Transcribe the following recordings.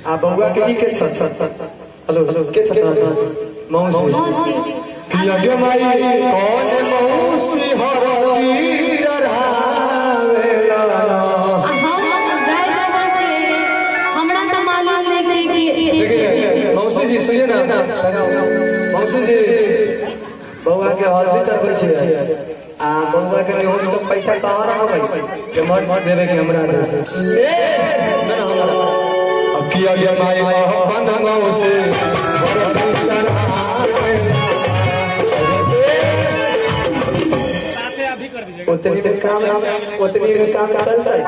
आ बउआ के ई के छ हेलो हेलो के छ मौसी कि आगे माई कौन मौसी हरदी चढ़ावेला हमरा त मालूम नहीं कि मौसी जी सुनिए ना मौसी जी बउआ के हल्दी चढ़बै छै आ बउआ के होज के पैसा कहां रहा भाई जे मत देवे के हमरा अब किया गया माई अपन मौसी उतनी में काम चल जाए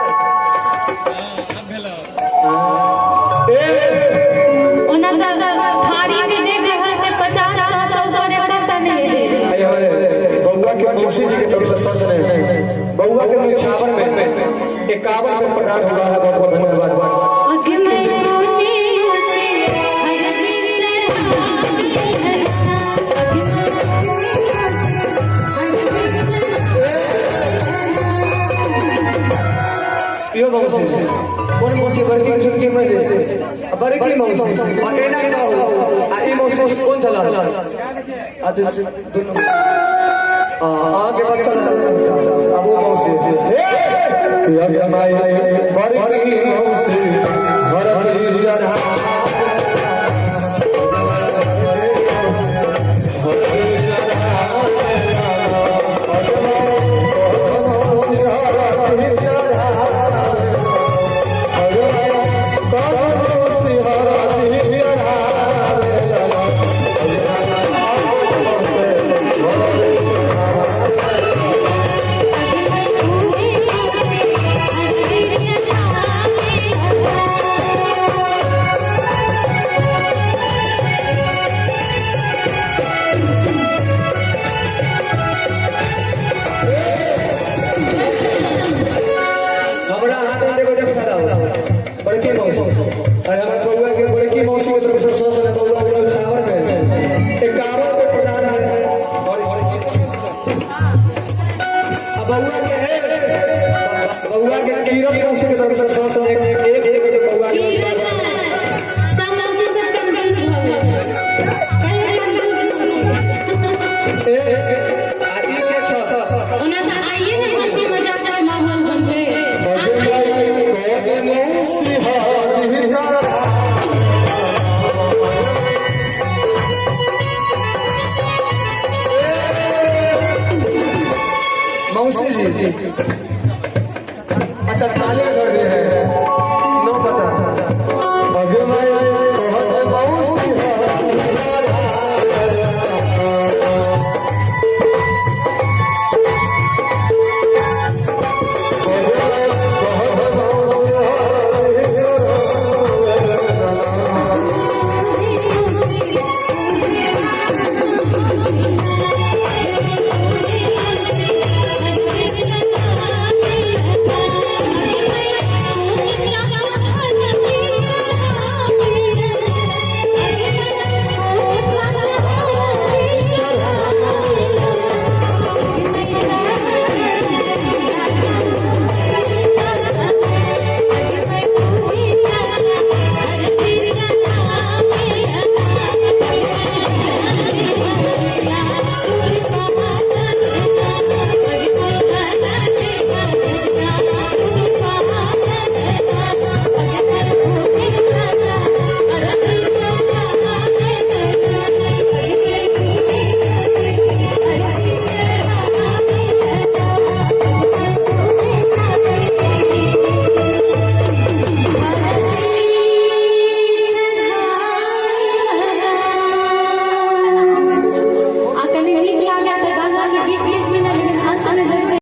ओना थारी में देख रहल छै 50-100 करे पड़ता नहीं बउआ के मौसी जी के तरफ से सच नहीं बउआ के निछावर में 51 प्रकार हुआ है। बहुत बहुत धन्यवाद। यो मौसी कौन मौसी बड़की छुट्टी में दे बड़की मौसी और एना का हो आ ई मौसी कौन चला आज दोनों आगे बच्चा चल अब वो मौसी हे या माई बड़की मौसी बड़की जरा बड़की मौसी और हमारे बउआ के बड़की मौसी के तरफ से सस ने बउआ के छावर में 51 पे प्रदान है और बउआ के कीरत मौसी के तरफ से सस ने एक से बउआ के सब से कंफ्यूज हो गए कहीं कंफ्यूज आदि के छ ओना त आइए ना हंसी मजाक का माहौल बन गए मौसी जी